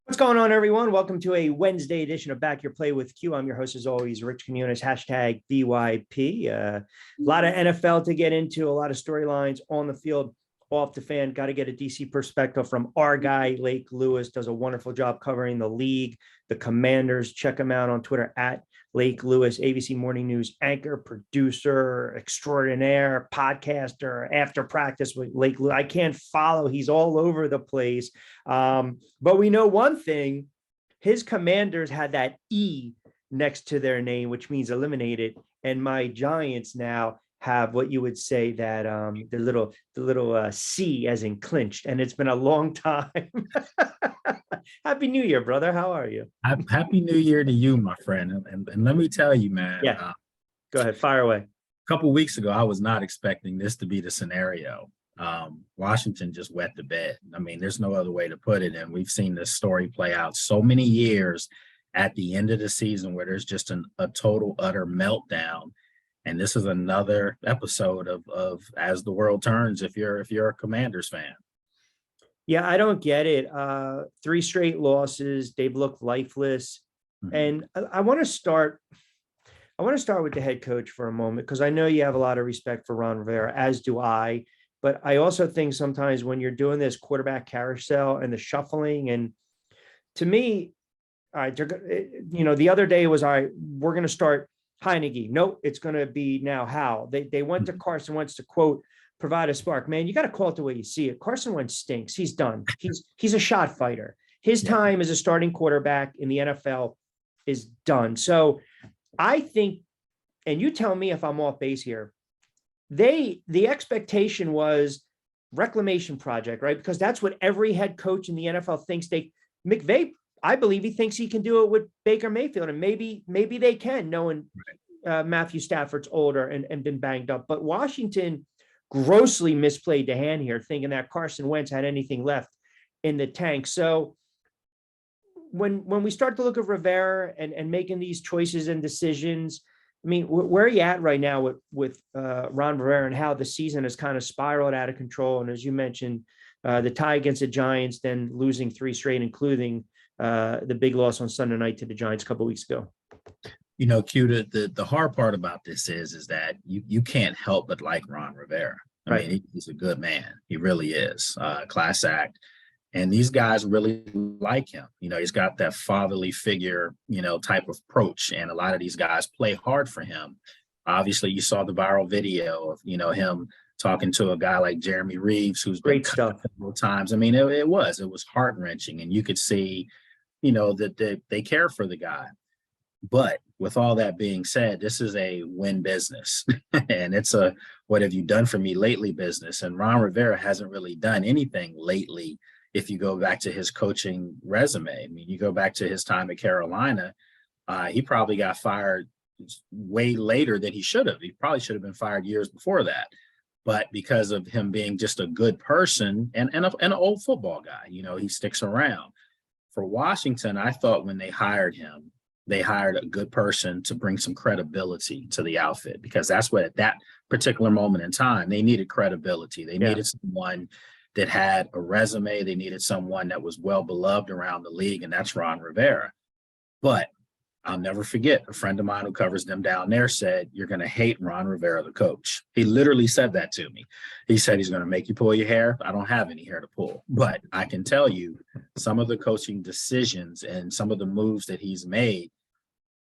What's going on, everyone? Welcome to a Wednesday edition of Back Your Play with Q. I'm your host, as always, Rich Quinones, hashtag BYP. A lot of NFL to get into, a lot of storylines on the field, off the fan. Got to get a DC perspective from our guy, Lake Lewis. Does a wonderful job covering the league, the Commanders. Check him out on Twitter at Lake Lewis, ABC Morning News anchor, producer, extraordinaire, podcaster, after practice with Lake Lewis. I can't follow. He's all over the place. But we know one thing, his Commanders had that E next to their name, which means eliminated. And my Giants now have what you would say that the little C as in clinched. And it's been a long time. Happy New Year, brother. How are you? Happy New Year to you, my friend. And let me tell you, man. Yeah. Go ahead. Fire away. A couple of weeks ago, I was not expecting this to be the scenario. Washington just wet the bed. I mean, there's no other way to put it. And we've seen this story play out so many years at the end of the season where there's just a total, utter meltdown. And this is another episode of As the World Turns if you're a Commanders fan. Yeah, I don't get it. 3 straight losses. They've looked lifeless. Mm-hmm. And I want to start with the head coach for a moment, because I know you have a lot of respect for Ron Rivera, as do I. But I also think sometimes when you're doing this quarterback carousel and the shuffling, and to me, the other day was, all right, we're going to start Heineke. Nope, it's going to be now Howell. They went to Carson Wentz to, quote, provide a spark. Man, you got to call it the way you see it. Carson Wentz stinks. He's done. He's a shot fighter. His time as a starting quarterback in the NFL is done. So I think, and you tell me if I'm off base here, the expectation was reclamation project, right? Because that's what every head coach in the NFL thinks. McVay, I believe he thinks he can do it with Baker Mayfield, and maybe they can, knowing Matthew Stafford's older and been banged up. But Washington grossly misplayed the hand here, thinking that Carson Wentz had anything left in the tank. So when we start to look at Rivera and making these choices and decisions, I mean, where are you at right now with Ron Rivera and how the season has kind of spiraled out of control? And as you mentioned, the tie against the Giants, then losing 3 straight, including the big loss on Sunday night to the Giants a couple of weeks ago. You know, Q, the hard part about this is that you can't help but like Ron Rivera. I mean, he's a good man. He really is. Class act. And these guys really like him. You know, he's got that fatherly figure, type of approach. And a lot of these guys play hard for him. Obviously, you saw the viral video of, him talking to a guy like Jeremy Reeves, who's great stuff several times. I mean, it was heart-wrenching. And you could see, that they care for the guy. But with all that being said, this is a win business and it's a what have you done for me lately business. And Ron Rivera hasn't really done anything lately. If you go back to his coaching resume, I mean, you go back to his time at Carolina, he probably got fired way later than he should have. He probably should have been fired years before that. But because of him being just a good person and an old football guy, he sticks around. For Washington, I thought when they hired him, they hired a good person to bring some credibility to the outfit, because that's what at that particular moment in time, they needed credibility. They needed someone that had a resume. They needed someone that was well beloved around the league, and that's Ron Rivera. But I'll never forget, a friend of mine who covers them down there said, you're going to hate Ron Rivera, the coach. He literally said that to me. He said he's going to make you pull your hair. I don't have any hair to pull, but I can tell you some of the coaching decisions and some of the moves that he's made,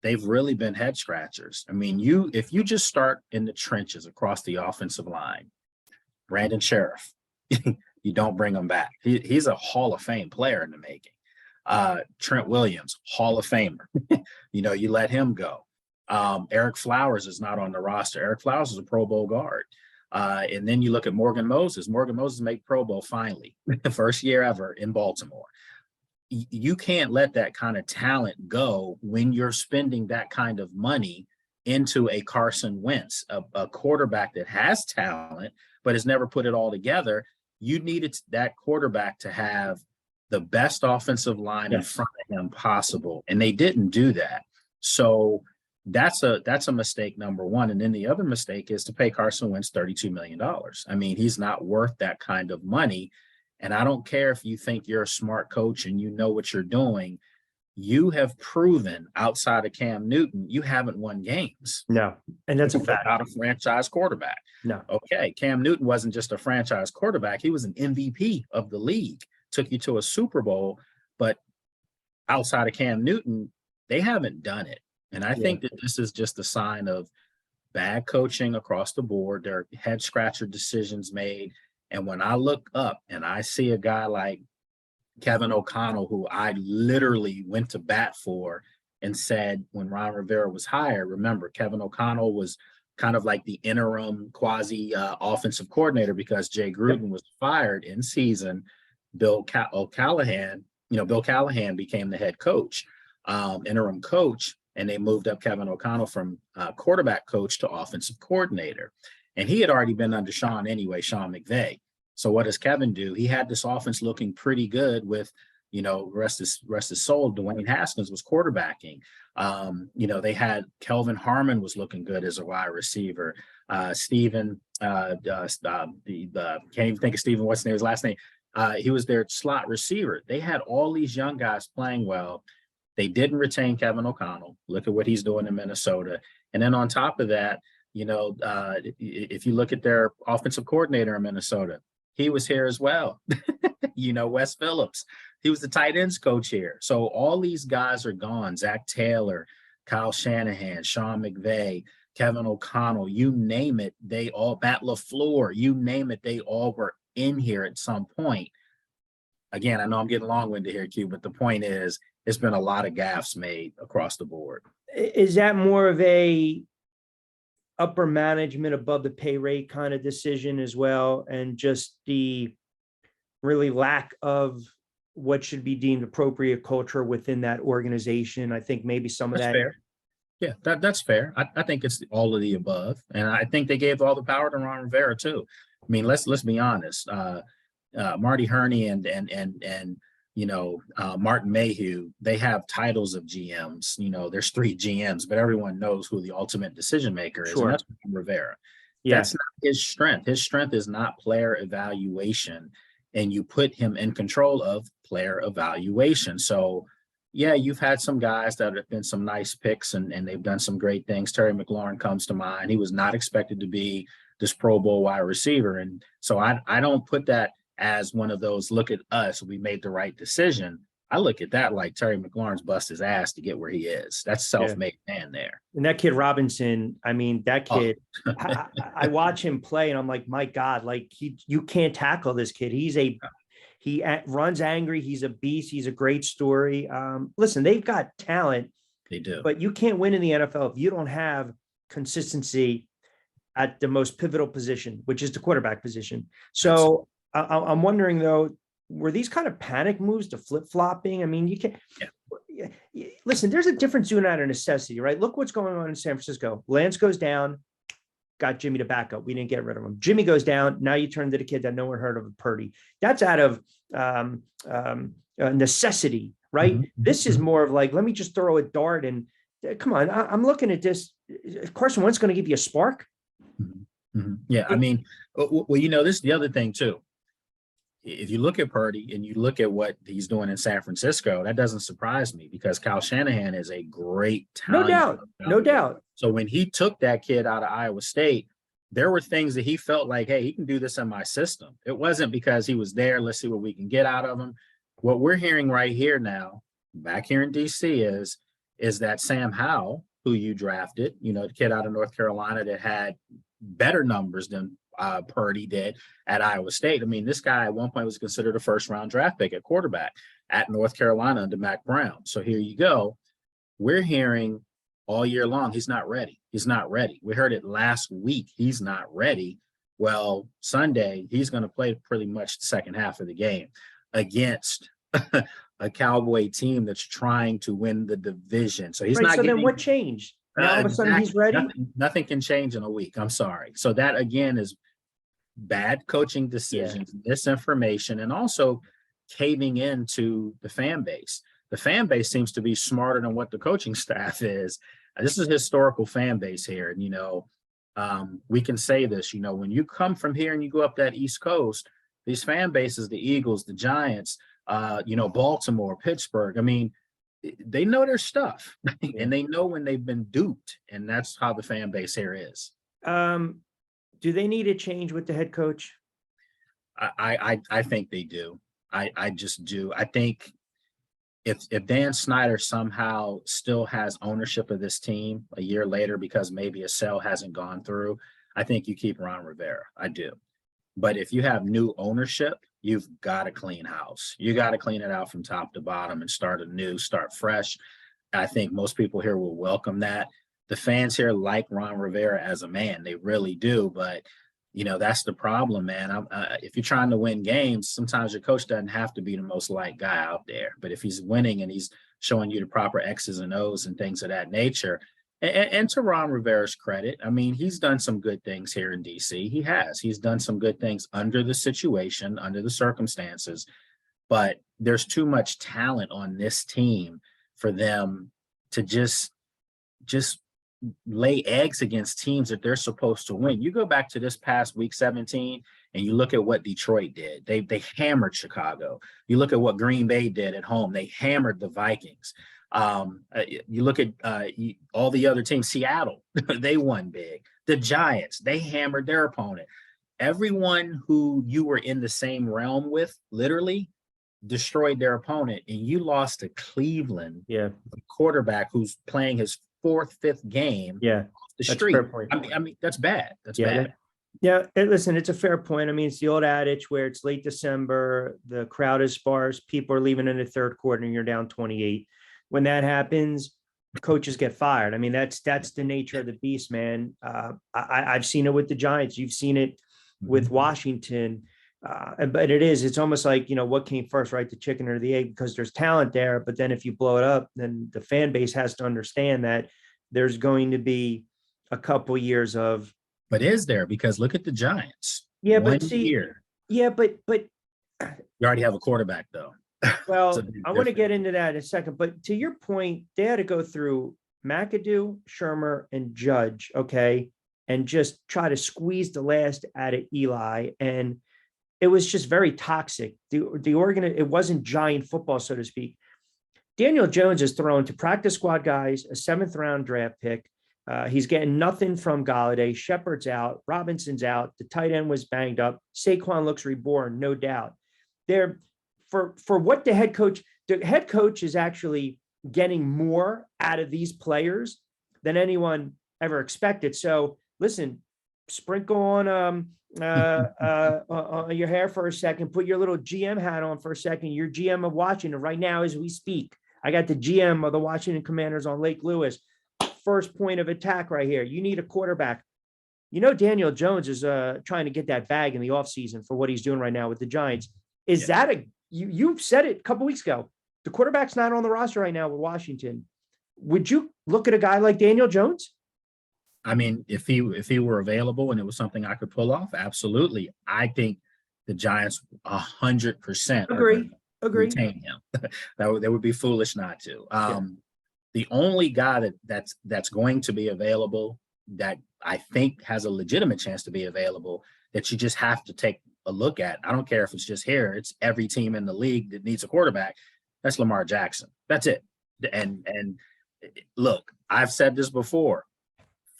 they've really been head scratchers. I mean, if you just start in the trenches across the offensive line, Brandon Sheriff, you don't bring him back. He's a Hall of Fame player in the making. Trent Williams, Hall of Famer. You let him go. Eric Flowers is not on the roster. Eric Flowers is a Pro Bowl guard. And then you look at Morgan Moses. Morgan Moses made Pro Bowl finally, the first year ever in Baltimore. You can't let that kind of talent go when you're spending that kind of money into a Carson Wentz, a quarterback that has talent but has never put it all together. You needed that quarterback to have the best offensive line in front of him possible, and they didn't do that. So that's a mistake, number one. And then the other mistake is to pay Carson Wentz $32 million. I mean, he's not worth that kind of money. And I don't care if you think you're a smart coach and you know what you're doing. You have proven outside of Cam Newton, you haven't won games. No, and that's a fact. Without a franchise quarterback. No. Okay, Cam Newton wasn't just a franchise quarterback. He was an MVP of the league, took you to a Super Bowl, but outside of Cam Newton, they haven't done it. And I think that this is just a sign of bad coaching across the board. There are head scratcher decisions made. And when I look up and I see a guy like Kevin O'Connell, who I literally went to bat for and said when Ron Rivera was hired, remember, Kevin O'Connell was kind of like the interim quasi offensive coordinator because Jay Gruden was fired in season. Bill Callahan became the head coach, interim coach, and they moved up Kevin O'Connell from quarterback coach to offensive coordinator. And he had already been under Sean McVay. So what does Kevin do? He had this offense looking pretty good with, rest his soul. Dwayne Haskins was quarterbacking. They had Kelvin Harmon was looking good as a wide receiver. Steven, can't even think of Steven, what's his last name? He was their slot receiver. They had all these young guys playing well. They didn't retain Kevin O'Connell. Look at what he's doing in Minnesota. And then on top of that, if you look at their offensive coordinator in Minnesota, he was here as well. Wes Phillips, he was the tight ends coach here. So all these guys are gone. Zach Taylor, Kyle Shanahan, Sean McVay, Kevin O'Connell, you name it. They all, Matt LaFleur, you name it. They all were in here at some point. Again, I know I'm getting long-winded here, Q, but the point is, it's been a lot of gaffes made across the board. Is that more of a upper management above the pay rate kind of decision as well, and just the really lack of what should be deemed appropriate culture within that organization? I think maybe some of That's that. fair. Yeah, that's fair. I think it's all of the above, and I think they gave all the power to Ron Rivera too. I mean, let's be honest. Marty Herney and Martin Mayhew, they have titles of GMs. There's 3 GMs, but everyone knows who the ultimate decision maker is. Sure. And that's Rivera. Yeah. That's not his strength. His strength is not player evaluation, and you put him in control of player evaluation. So, yeah, you've had some guys that have been some nice picks, and they've done some great things. Terry McLaurin comes to mind. He was not expected to be this Pro Bowl wide receiver. And so I don't put that as one of those, look at us, we made the right decision. I look at that like Terry McLaurin's bust his ass to get where he is. That's self-made man there. And that kid Robinson, I mean, that kid, I watch him play and I'm like, my God, like you can't tackle this kid. He runs angry. He's a beast. He's a great story. Listen, they've got talent. They do. But you can't win in the NFL if you don't have consistency at the most pivotal position, which is the quarterback position. So I'm wondering, though, were these kind of panic moves to flip-flopping? I mean, you can't listen, there's a difference doing out of necessity, right? Look what's going on in San Francisco. Lance goes down, got Jimmy to back up. We didn't get rid of him. Jimmy goes down. Now you turn to the kid that no one heard of, Purdy. That's out of necessity, right? Mm-hmm. This is more of like, let me just throw a dart and come on. I'm looking at this. Carson Wentz going to give you a spark. Mm-hmm. Mm-hmm. Yeah, I mean, well, this is the other thing too. If you look at Purdy and you look at what he's doing in San Francisco, that doesn't surprise me because Kyle Shanahan is a great talent. No doubt. So when he took that kid out of Iowa State, there were things that he felt like, hey, he can do this in my system. It wasn't because he was there. Let's see what we can get out of him. What we're hearing right here now, back here in DC, is that Sam Howell, who you drafted, the kid out of North Carolina that had better numbers than Purdy did at Iowa State. I mean, this guy at one point was considered a first-round draft pick at quarterback at North Carolina under Mac Brown. So here you go. We're hearing all year long, he's not ready. He's not ready. We heard it last week. He's not ready. Well, Sunday, he's going to play pretty much the second half of the game against a Cowboy team that's trying to win the division. So he's not. So then what changed? Now all of a sudden he's ready? Nothing can change in a week. I'm sorry. So that, again, is bad coaching decisions, misinformation, and also caving into the fan base. The fan base seems to be smarter than what the coaching staff is. This is a historical fan base here. And, we can say this, when you come from here and you go up that East Coast, these fan bases, the Eagles, the Giants, Baltimore, Pittsburgh. I mean, they know their stuff and they know when they've been duped, and that's how the fan base here is. Do they need a change with the head coach? I think they do. I just do. I think if Dan Snyder somehow still has ownership of this team a year later because maybe a sale hasn't gone through, I think you keep Ron Rivera. I do. But if you have new ownership, you've got to clean house. You got to clean it out from top to bottom and start anew, start fresh. I think most people here will welcome that. The fans here like Ron Rivera as a man. They really do. But, that's the problem, man. If you're trying to win games, sometimes your coach doesn't have to be the most liked guy out there. But if he's winning and he's showing you the proper X's and O's and things of that nature, and to Ron Rivera's credit, I mean, he's done some good things here in DC. He has. He's done some good things under the situation, under the circumstances. But there's too much talent on this team for them to just lay eggs against teams that they're supposed to win. You go back to this past week 17 and you look at what Detroit did. They hammered Chicago. You look at what Green Bay did at home. They hammered the Vikings. You look at all the other teams. Seattle, they won big. The Giants, they hammered their opponent. Everyone who you were in the same realm with literally destroyed their opponent, and you lost to Cleveland. Yeah, a quarterback who's playing his fourth, fifth game. Yeah, off the that's a street. fair point. I mean, that's bad. That's Yeah, bad. listen, it's a fair point. I mean, it's the old adage where it's late December, the crowd is sparse, people are leaving in the third quarter, and you're down 28. When that happens, coaches get fired. I mean, that's the nature of the beast, man. I've seen it with the Giants. You've seen it with Washington. But it's almost like, what came first, right? The chicken or the egg, because there's talent there. But then if you blow it up, then the fan base has to understand that there's going to be a couple years of. But is there? Because look at the Giants. Yeah, One but see, year. Yeah, but You already have a quarterback, though. well, I want to get into that in a second. But to your point, they had to go through McAdoo, Shermer, and Judge, okay, and just try to squeeze the last out of Eli. And it was just very toxic. It wasn't giant football, so to speak. Daniel Jones is thrown to practice squad guys, a 7th-round draft pick. He's getting nothing from Galladay. Shepard's out. Robinson's out. The tight end was banged up. Saquon looks reborn, no doubt. They're for what the head coach is actually getting more out of these players than anyone ever expected. So listen, sprinkle on your hair for a second, put your little GM hat on for a second. You're GM of Washington right now as we speak. I got the GM of the Washington Commanders on Lake Lewis. First point of attack right here. You need a quarterback. Daniel Jones is trying to get that bag in the offseason for what he's doing right now with the Giants. Is that you've said it a couple weeks ago. The quarterback's not on the roster right now with Washington. Would you look at a guy like Daniel Jones? I mean, if he were available and it was something I could pull off, absolutely. I think the Giants 100% agree. retain him. That would be foolish not to. The only guy that's going to be available that I think has a legitimate chance to be available that you just have to take a look at. I don't care if it's just here; it's every team in the league that needs a quarterback. That's Lamar Jackson. That's it. And look, I've said this before.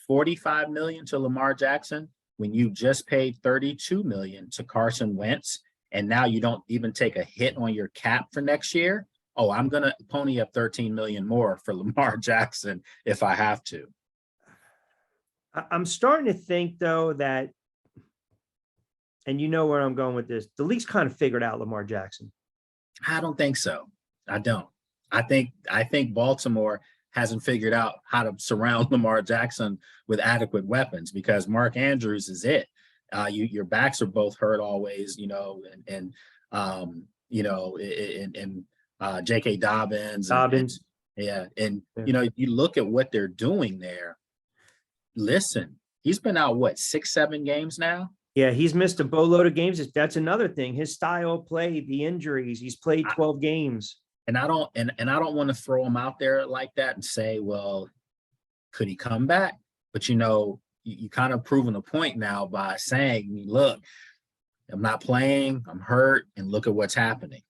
$45 million to Lamar Jackson when you just paid $32 million to Carson Wentz, and now you don't even take a hit on your cap for next year. Oh, I'm going to pony up $13 million more for Lamar Jackson if I have to. I'm starting to think, though, that, and you know where I'm going with this, the league's kind of figured out Lamar Jackson. I don't think so. I don't. I think Baltimore hasn't figured out how to surround Lamar Jackson with adequate weapons because Mark Andrews is it. Your backs are both hurt always, and J.K. Dobbins. You look at what they're doing there. Listen, he's been out, 6-7 games now? Yeah, he's missed a boatload of games. That's another thing. His style of play, the injuries. He's played 12 games. And I don't want to throw him out there like that and say, well, could he come back? But you kind of proven a point now by saying, look, I'm not playing. I'm hurt, and look at what's happening.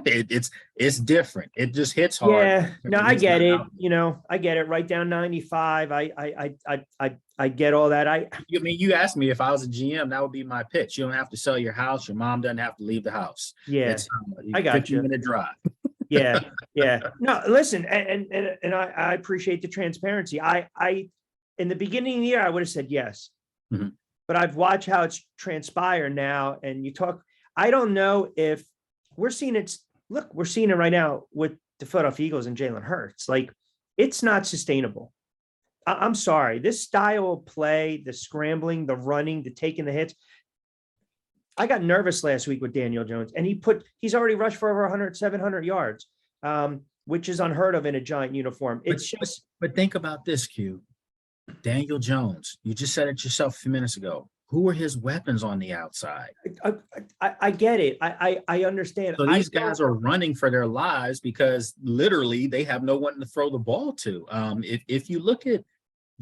It's different. It just hits hard. Yeah, no, when I he's get not it. out I get it. Right down 95. I get all that. I mean, you asked me if I was a GM, that would be my pitch. You don't have to sell your house. Your mom doesn't have to leave the house. Yeah, It's I a got 15 you. minute drive. Yeah, yeah. No, listen, and I appreciate the transparency. In the beginning of the year, I would have said yes, Mhm. but I've watched how it's transpired now. And you talk, I don't know if we're seeing it. Look, we're seeing it right now with the Philadelphia Eagles and Jalen Hurts. Like, it's not sustainable. I'm sorry. This style of play, the scrambling, the running, the taking the hits. I got nervous last week with Daniel Jones, and he's already rushed for over 100, 700 yards, which is unheard of in a Giant uniform. It's just, But think about this, Q. Daniel Jones. You just said it yourself a few minutes ago. Who are his weapons on the outside? I get it. I understand. So these guys are running for their lives because literally they have no one to throw the ball to. If you look at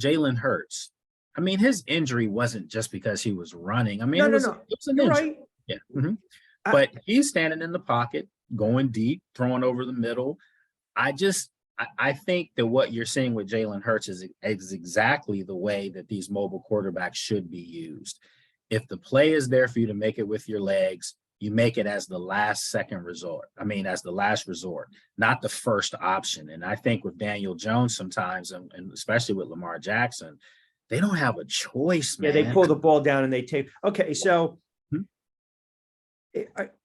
Jalen Hurts, I mean, his injury wasn't just because he was running. I mean, No, it no, was no. an You're injury. right. Yeah. Mhm. But he's standing in the pocket, going deep, throwing over the middle. I think that what you're seeing with Jalen Hurts is exactly the way that these mobile quarterbacks should be used. If the play is there for you to make it with your legs, you make it as the last second resort. I mean, as the last resort, not the first option. And I think with Daniel Jones sometimes, and especially with Lamar Jackson, they don't have a choice, Yeah, man. they pull the ball down and they take. Okay, so Mhm.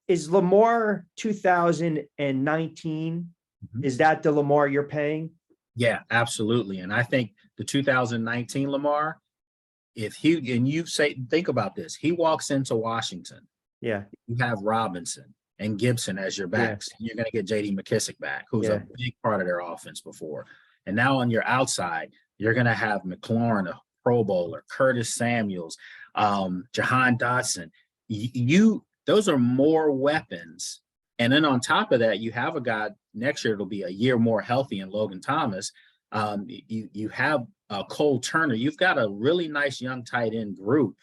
is Lamar 2019? Mhm. Is that the Lamar you're paying? Yeah, absolutely. And I think the 2019 Lamar, if he and you say, think about this, he walks into Washington, Yeah, you have Robinson and Gibson as your yeah, backs. You're going to get JD McKissick back, who's yeah. a big part of their offense before. And now on your outside, you're going to have McLaurin, a Pro Bowler, Curtis Samuels, Jahan Dotson. Those are more weapons. And then on top of that, you have a guy next year, it'll be a year more healthy in Logan Thomas. You have Cole Turner. You've got a really nice young tight end group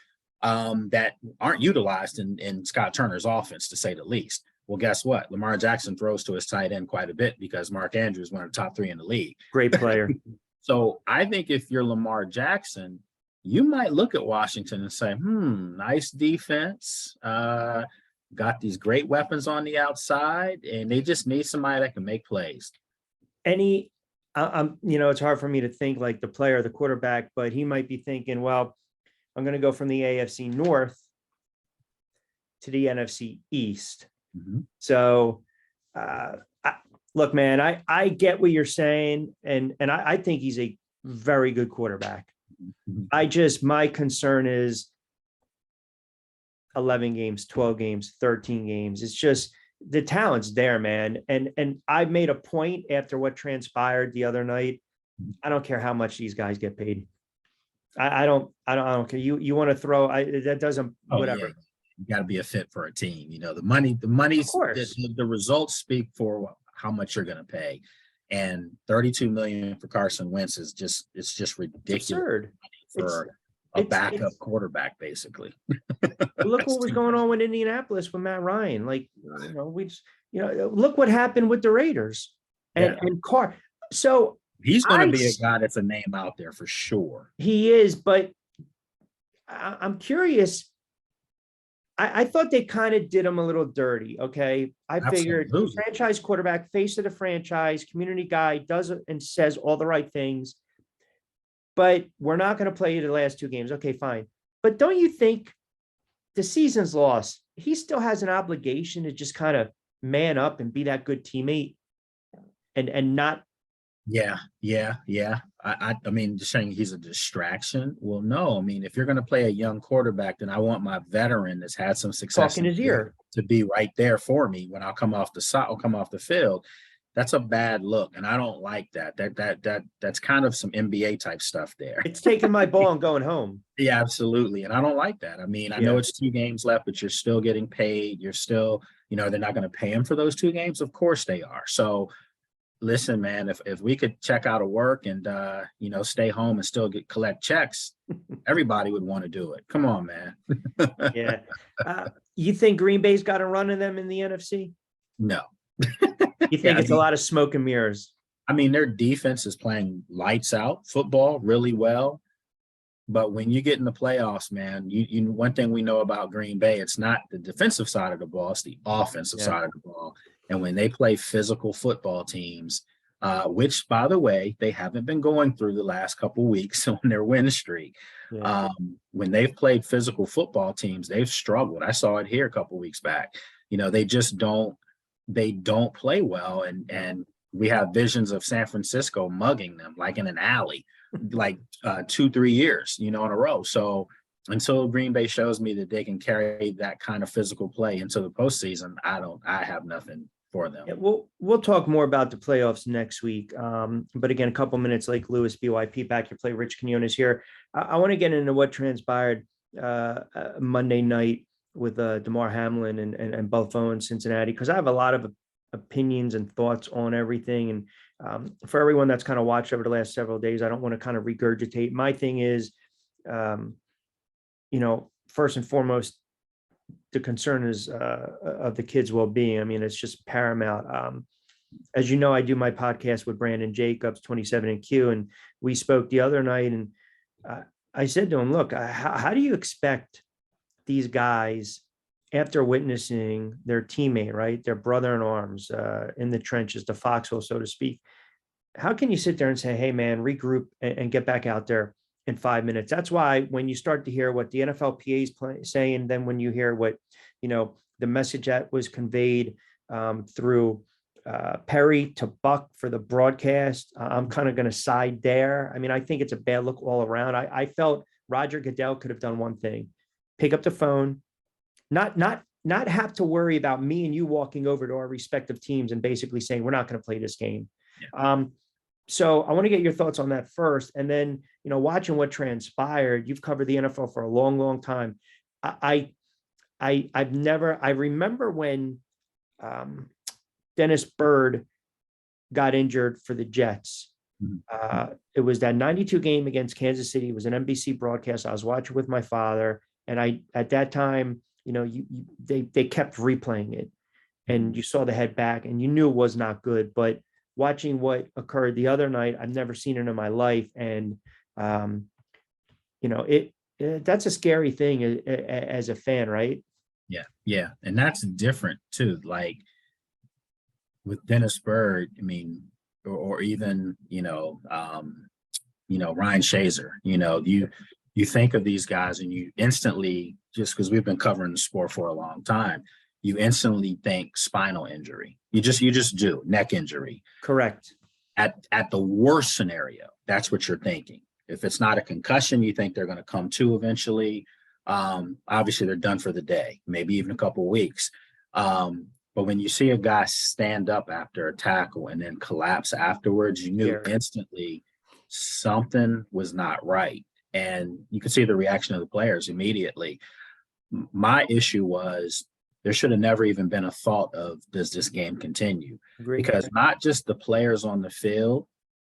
that aren't utilized in Scott Turner's offense, to say the least. Well, guess what? Lamar Jackson throws to his tight end quite a bit because Mark Andrews is one of the top 3 in the league. Great player. So I think if you're Lamar Jackson, you might look at Washington and say, nice defense. Got these great weapons on the outside, and they just need somebody that can make plays. It's hard for me to think like the player, the quarterback, but he might be thinking, well, I'm going to go from the AFC North to the NFC East. Mm-hmm. So, look, man, I get what you're saying, and I think he's a very good quarterback. Mm-hmm. My concern is 11 games, 12 games, 13 games. It's just the talent's there, man. And I made a point after what transpired the other night. I don't care how much these guys get paid. I don't care. You want to throw that doesn't, whatever. Yeah. You got to be a fit for a team. The money's the results speak for how much you're going to pay. And $32 million for Carson Wentz is just ridiculous. It's absurd. For a backup quarterback, basically. Look what was going on with Indianapolis with Matt Ryan. Like, look what happened with the Raiders and Carr. So he's going to be a guy that's a name out there for sure. He is, but I'm curious. I thought they kind of did him a little dirty. Okay. I figured franchise quarterback, face of the franchise, community guy, does and says all the right things. But we're not going to play you the last 2 games. Okay, fine. But don't you think the season's lost? He still has an obligation to just kind of man up and be that good teammate and not. Yeah. I mean, just saying he's a distraction. Well, no. I mean, if you're going to play a young quarterback, then I want my veteran that's had some success in his ear to be right there for me when I'll come off the field. That's a bad look, and I don't like that. That's kind of some NBA type stuff there. It's taking my ball and going home. Yeah, absolutely, and I don't like that. I mean, I know it's 2 games left, but you're still getting paid. You're still, they're not going to pay him for those 2 games. Of course they are. So, listen, man, if we could check out of work and stay home and still collect checks, everybody would want to do it. Come on, man. Yeah. You think Green Bay's got a run in them in the NFC? No. You think it's a lot of smoke and mirrors? I mean, their defense is playing lights out football really well. But when you get in the playoffs, man, you one thing we know about Green Bay, it's not the defensive side of the ball, it's the offensive side of the ball. And when they play physical football teams, which, by the way, they haven't been going through the last couple of weeks on their win streak. Yeah. When they've played physical football teams, they've struggled. I saw it here a couple of weeks back. They just don't play well. And we have visions of San Francisco mugging them like in an alley, like 2-3 years, in a row. So until Green Bay shows me that they can carry that kind of physical play into the postseason, I have nothing for them. Yeah, we'll talk more about the playoffs next week. But again, a couple minutes, Lake Lewis, BYP, back your play. Rich Quinones here. I want to get into what transpired Monday night with DeMar Hamlin and Buffalo and Cincinnati, because I have a lot of opinions and thoughts on everything. And for everyone that's kind of watched over the last several days, I don't want to kind of regurgitate. My thing is, first and foremost, the concern is of the kids' well-being. I mean, it's just paramount. As you know, I do my podcast with Brandon Jacobs, 27 and Q, and we spoke the other night, and I said to him, look, how do you expect these guys, after witnessing their teammate, right, their brother in arms in the trenches, the foxhole, so to speak, how can you sit there and say, hey, man, regroup and get back out there in 5 minutes? That's why when you start to hear what the NFLPA is saying, then when you hear what, the message that was conveyed through Perry to Buck for the broadcast, I'm kind of going to side there. I mean, I think it's a bad look all around. I felt Roger Goodell could have done one thing: pick up the phone, not have to worry about me and you walking over to our respective teams and basically saying, we're not going to play this game. Yeah. So I want to get your thoughts on that first. And then, watching what transpired, you've covered the NFL for a long, long time. I remember when Dennis Byrd got injured for the Jets. It was that 92 game against Kansas City. It was an NBC broadcast. I was watching with my father. And at that time, they kept replaying it, and you saw the head back and you knew it was not good. But watching what occurred the other night, I've never seen it in my life. And, that's a scary thing as a fan, right? Yeah. Yeah. And that's different too. Like with Dennis Byrd, I mean, or even, Ryan Shazer, you think of these guys and you instantly, just because we've been covering the sport for a long time, you instantly think spinal injury. You just do neck injury. Correct. At the worst scenario, that's what you're thinking. If it's not a concussion, you think they're going to come to eventually. Obviously, they're done for the day, maybe even a couple of weeks. But when you see a guy stand up after a tackle and then collapse afterwards, you knew instantly something was not right. And you could see the reaction of the players immediately. My issue was there should have never even been a thought of, does this game continue? Agreed. Because not just the players on the field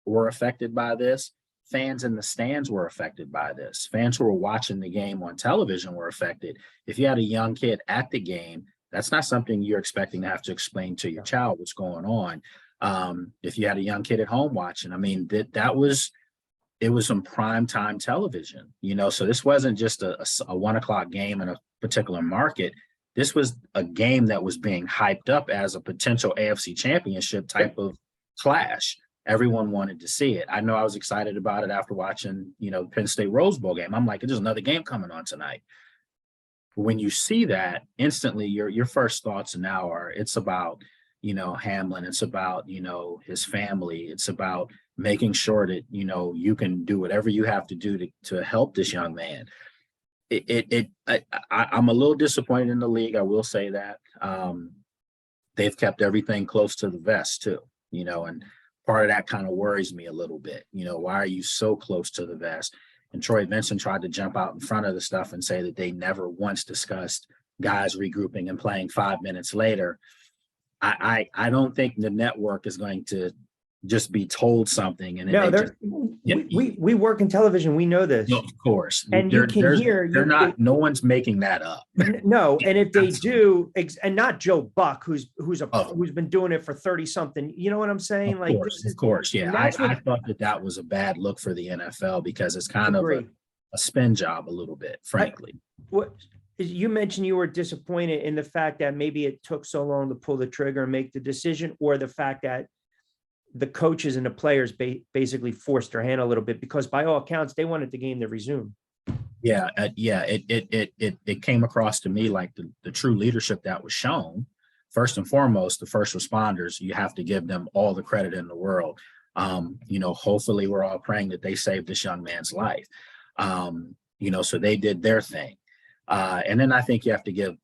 were affected by this, fans in the stands were affected by this. Fans who were watching the game on television were affected. If you had a young kid at the game, that's not something you're expecting to have to explain to your child what's going on. If you had a young kid at home watching, I mean, it was some prime time television, so this wasn't just a 1 o'clock game in a particular market. This was a game that was being hyped up as a potential AFC championship type of clash. Everyone wanted to see it. I know I was excited about it after watching, Penn State Rose Bowl game. I'm like, there's another game coming on tonight. When you see that, instantly your first thoughts now are, it's about, Hamlin. It's about, his family. It's about making sure that, you can do whatever you have to do to help this young man. I'm a little disappointed in the league. I will say that. They've kept everything close to the vest too, and part of that kind of worries me a little bit. Why are you so close to the vest? And Troy Vincent tried to jump out in front of the stuff and say that they never once discussed guys regrouping and playing 5 minutes later. I don't think the network is going to just be told something and then No, they just, they're yeah, we work in television. We know no, this, of course, and you can hear they're not, no one's making that up. no, and if they Absolutely. do, and not Joe Buck, Oh, who's been doing it for 30 something. You know what I'm saying? Like this of is, course. Yeah. and that's what I thought that that was a bad look for the NFL because it's kind of agree. a spin job a little bit, I, frankly. what you mentioned, you were disappointed in the fact that maybe it took so long to pull the trigger and make the decision, or the fact that the coaches and the players basically forced their hand a little bit, because by all accounts they wanted the game to resume. Yeah. Yeah. It came across to me like the true leadership that was shown. First and foremost, the first responders, you have to give them all the credit in the world. Hopefully we're all praying that they saved this young man's life. So they did their thing. And then I think you have to give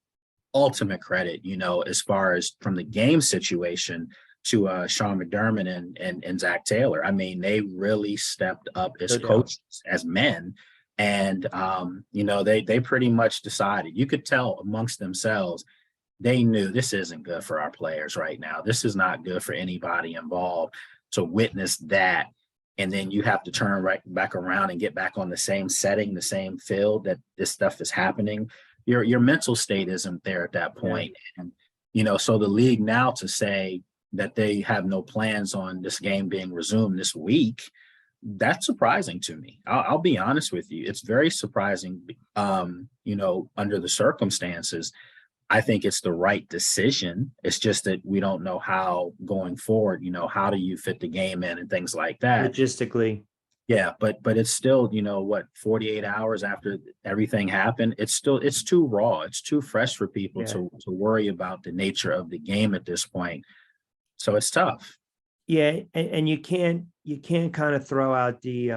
ultimate credit, as far as from the game situation to Sean McDermott and Zach Taylor. I mean, they really stepped up as coaches, as men. And, they pretty much decided, you could tell amongst themselves, they knew this isn't good for our players right now. This is not good for anybody involved to witness that. And then you have to turn right back around and get back on the same setting, the same field that this stuff is happening. Your mental state isn't there at that point. And, so the league now to say that they have no plans on this game being resumed this week, that's surprising to me. I'll be honest with you. It's very surprising, under the circumstances. I think it's the right decision. It's just that we don't know how going forward, how do you fit the game in and things like that. Logistically. Yeah, but it's still, 48 hours after everything happened, it's too raw. It's too fresh for people to worry about the nature of the game at this point. So it's tough. Yeah, and you can't kind of throw out the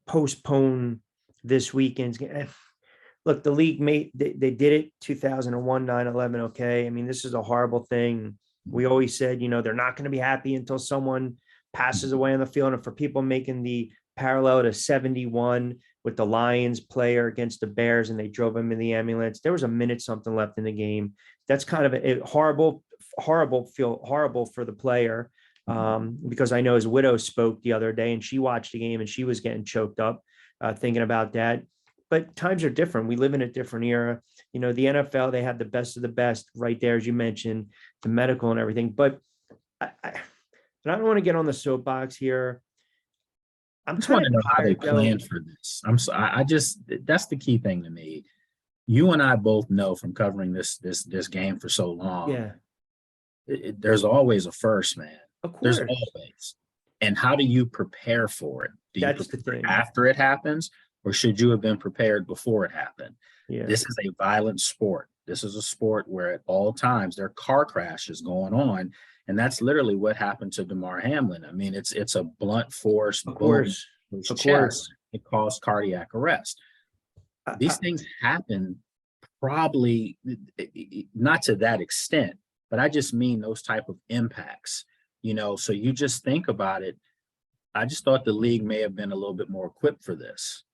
postpone this weekend's game. Look, the league they did it 2001 9/11. Okay, I mean, this is a horrible thing. We always said, they're not going to be happy until someone passes away on the field. And for people making the parallel to 71 with the Lions player against the Bears, and they drove him in the ambulance, there was a minute something left in the game. That's kind of a horrible for the player, because I know his widow spoke the other day and she watched the game and she was getting choked up thinking about that. But times are different. We live in a different era. The NFL, they have the best of the best right there, as you mentioned, the medical and everything. But I don't want to get on the soapbox here. I just want to know how they planned for this. That's the key thing to me. You and I both know from covering this game for so long. Yeah. There's always a first, man. Of course. There's always. And how do you prepare for it? Do you prepare after it happens, or should you have been prepared before it happened? Yeah. This is a violent sport. This is a sport where at all times there are car crashes going on. And that's literally what happened to Damar Hamlin. I mean, it's a blunt force. Of course. Of course. It caused cardiac arrest. These things happen probably not to that extent, but I just mean those type of impacts, so you just think about it. I just thought the league may have been a little bit more equipped for this,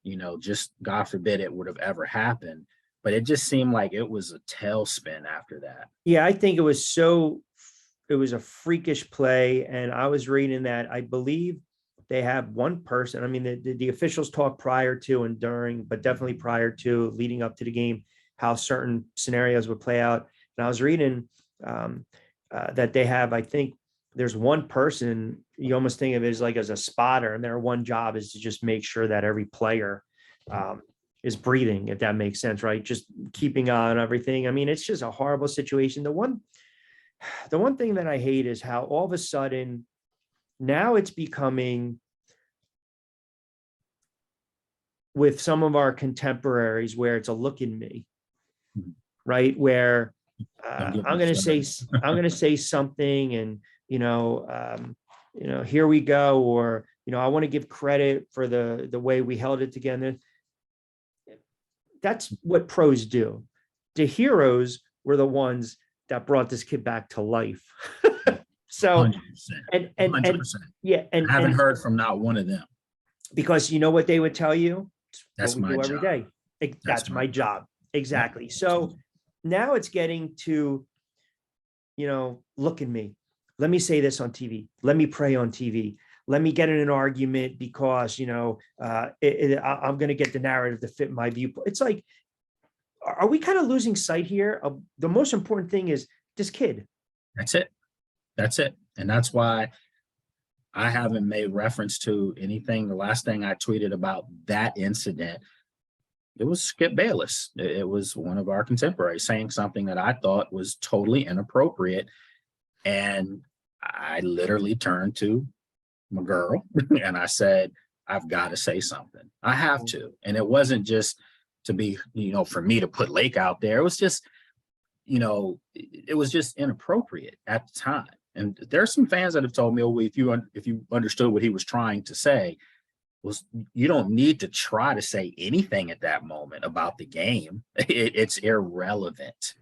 just God forbid it would have ever happened. But it just seemed like it was a tailspin after that. Yeah, I think it was a freakish play. And I was reading that I believe they have one person. I mean, the officials talk prior to and during, but definitely prior to, leading up to the game, how certain scenarios would play out. And I was reading that they have, I think there's one person, you almost think of it as a spotter, and their one job is to just make sure that every player is breathing, if that makes sense, right? Just keeping on everything. I mean, it's just a horrible situation. The one thing that I hate is how all of a sudden now it's becoming, with some of our contemporaries, where it's a look in me, right? Where I'm going to say something, and here we go, or I want to give credit for the way we held it together. That's what pros do. The heroes were the ones that brought this kid back to life. So 100%. and 100%. Yeah, and I haven't heard from not one of them, because you know what they would tell you? That's what we do every day. That's my job. Exactly. So now it's getting to look at me. Let me say this on TV. Let me pray on TV. Let me get in an argument because, I'm going to get the narrative to fit my viewpoint. It's like, are we kind of losing sight here? The most important thing is this kid. That's it. That's it. And that's why I haven't made reference to anything. The last thing I tweeted about that incident, it was Skip Bayless. It was one of our contemporaries saying something that I thought was totally inappropriate. And I literally turned to my girl and I said, I've got to say something. I have to. And it wasn't just to be, for me to put Lake out there. It was just, it was just inappropriate at the time. And there's some fans that have told me, oh, if you understood what he was trying to say, was you don't need to try to say anything at that moment about the game. It's irrelevant.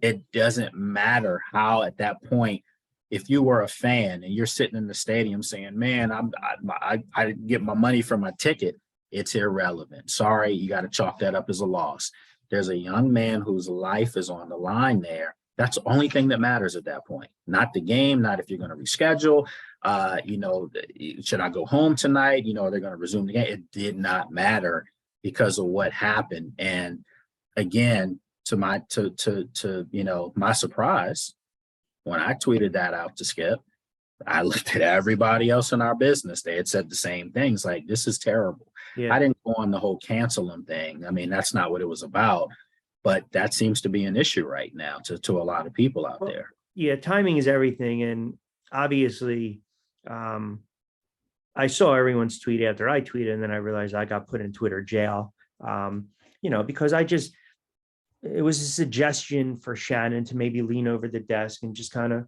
It doesn't matter how at that point, if you were a fan and you're sitting in the stadium saying, man, I didn't get my money for my ticket, it's irrelevant. Sorry, you got to chalk that up as a loss. There's a young man whose life is on the line there. That's the only thing that matters at that point. Not the game, not if you're going to reschedule. Should I go home tonight? They're going to resume the game. It did not matter because of what happened. And again, to my surprise, when I tweeted that out to Skip, I looked at everybody else in our business. They had said the same things, like, this is terrible. Yeah. I didn't go on the whole cancel them thing. I mean, that's not what it was about. But that seems to be an issue right now to a lot of people out there. Yeah, timing is everything. And obviously, I saw everyone's tweet after I tweeted, and then I realized I got put in Twitter jail, because it was a suggestion for Shannon to maybe lean over the desk and just kind of,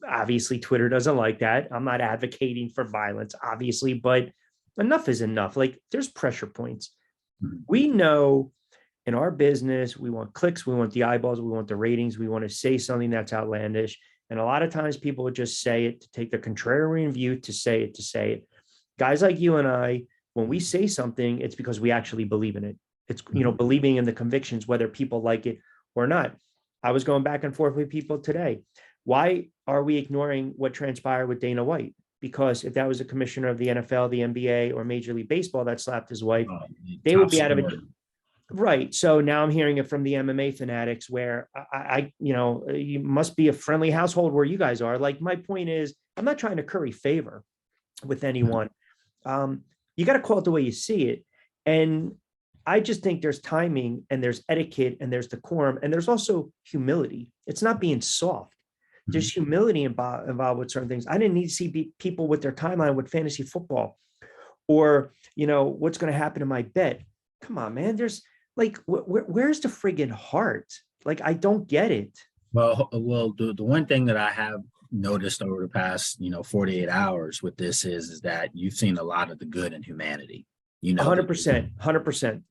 obviously Twitter doesn't like that. I'm not advocating for violence, obviously, but enough is enough. Like, there's pressure points. Mm-hmm. We know in our business, we want clicks, we want the eyeballs, we want the ratings, we want to say something that's outlandish. And a lot of times people would just say it to take the contrarian view, to say it. Guys like you and I, when we say something, it's because we actually believe in it. It's, believing in the convictions, whether people like it or not. I was going back and forth with people today. Why are we ignoring what transpired with Dana White? Because if that was a commissioner of the NFL, the NBA, or Major League Baseball that slapped his wife, they would be out of it. Right. So now I'm hearing it from the MMA fanatics where you must be a friendly household where you guys are. Like, my point is, I'm not trying to curry favor with anyone. You got to call it the way you see it. And I just think there's timing and there's etiquette and there's decorum and there's also humility. It's not being soft. There's humility involved with certain things. I didn't need to see people with their timeline with fantasy football or, what's going to happen to my bet. Come on, man. There's like, where's the friggin' heart? Like, I don't get it. Well, the one thing that I have noticed over the past, 48 hours with this is that you've seen a lot of the good in humanity. 100%.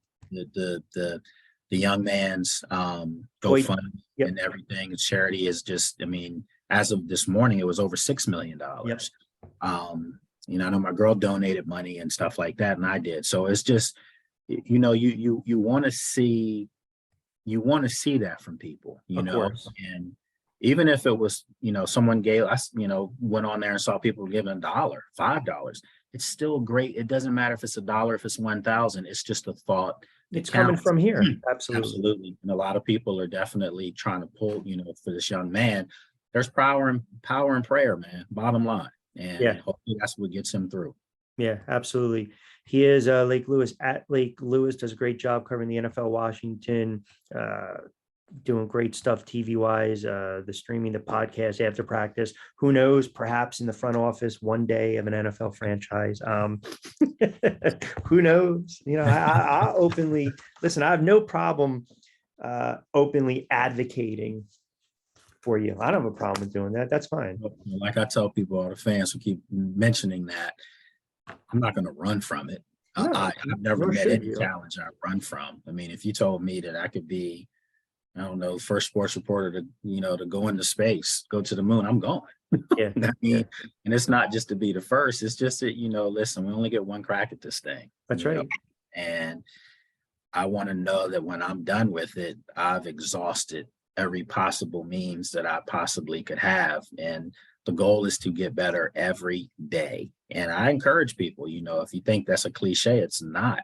The young man's GoFundMe and everything. The charity is just, as of this morning, it was over $6 million. Yep. I know my girl donated money and stuff like that, and I did. So it's just, you want to see that from people, and even if it was, someone gave us, went on there and saw people giving $1, $5, it's still great. It doesn't matter if it's $1, if it's 1,000, it's just a thought. It's coming from here. Absolutely. And a lot of people are definitely trying to pull, for this young man. There's power in prayer, man, bottom line. And hopefully that's what gets him through. Yeah, absolutely. He is Lake Lewis at Lake Lewis, does a great job covering the NFL Washington, doing great stuff TV wise, the streaming, the podcast after practice. Who knows, perhaps in the front office one day of an NFL franchise. Who knows? I openly listen. I have no problem openly advocating for you. I don't have a problem with doing that. That's fine. Like I tell people, all the fans who keep mentioning that, I'm not going to run from it. No, I've never met any challenge I run from. If you told me that I could be, I don't know, first sports reporter to go into space, go to the moon, I'm going. Yeah. And it's not just to be the first. It's just that, listen, we only get one crack at this thing. That's right. And I want to know that when I'm done with it, I've exhausted every possible means that I possibly could have. And the goal is to get better every day. And I encourage people, if you think that's a cliche, it's not.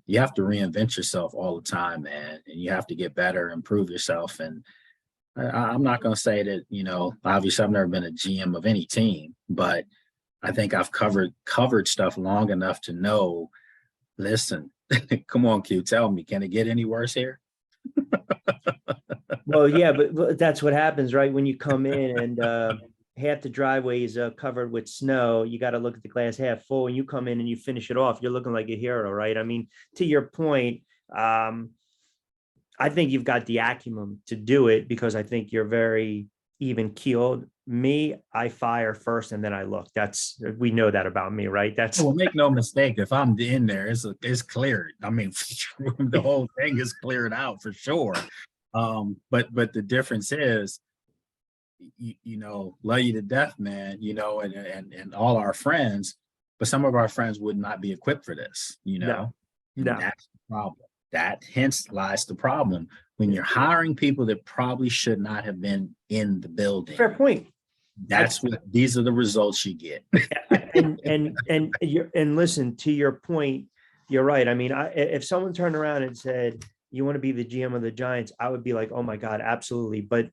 You have to reinvent yourself all the time, man, and you have to get better, improve yourself. And I'm not going to say that, obviously I've never been a GM of any team, but I think I've covered stuff long enough to know, listen, come on, Q, tell me, can it get any worse here? Well, yeah, but that's what happens, right? When you come in and half the driveway is covered with snow, you got to look at the glass half full. When you come in and you finish it off, you're looking like a hero, right? I mean, to your point, I think you've got the acumen to do it because I think you're very even keeled. Me, I fire first and then I look. We know that about me, right? Well, make no mistake, if I'm in there, it's cleared. I mean, the whole thing is cleared out for sure. But the difference is, love you to death, man, and all our friends, but some of our friends would not be equipped for this, No. And that's the problem. That hence lies the problem when you're hiring people that probably should not have been in the building. Fair point. These are the results you get. and listen, to your point, you're right. I mean, if someone turned around and said, you want to be the GM of the Giants, I would be like, oh my God, absolutely. But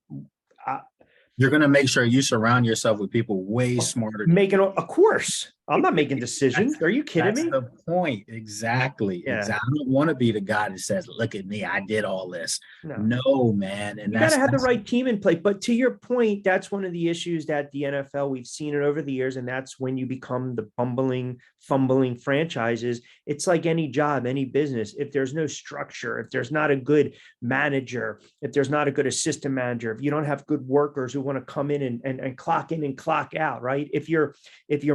you're going to make sure you surround yourself with people way smarter. Of course. I'm not making decisions. Are you kidding me? That's the point. Exactly. Yeah. Exactly. I don't want to be the guy that says, look at me, I did all this. No, man. And you got to have the right team in play. But to your point, that's one of the issues that the NFL, we've seen it over the years. And that's when you become the fumbling franchises. It's like any job, any business. If there's no structure, if there's not a good manager, if there's not a good assistant manager, if you don't have good workers who want to come in and clock in and clock out, right? If you're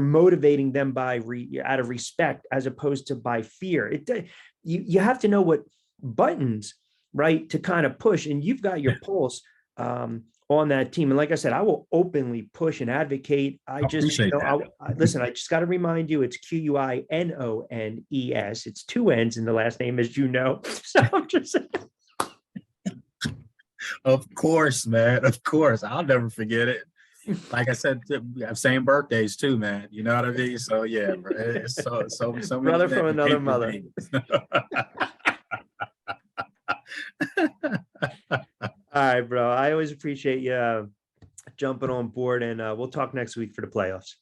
motivating them by out of respect as opposed to by fear, you have to know what buttons, right, to kind of push, and you've got your pulse on that team. And like I said, I will openly push and advocate. Listen, I just got to remind you, it's Quinones. It's 2 N's in the last name, as you know. So I'm just saying. Of course, man. Of course. I'll never forget it. Like I said, we have same birthdays too, man. You know what I mean? So yeah, bro. It's so brother from another mother. All right, bro. I always appreciate you jumping on board, and we'll talk next week for the playoffs.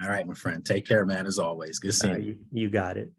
All right, my friend. Take care, man, as always. Good seeing you. You got it.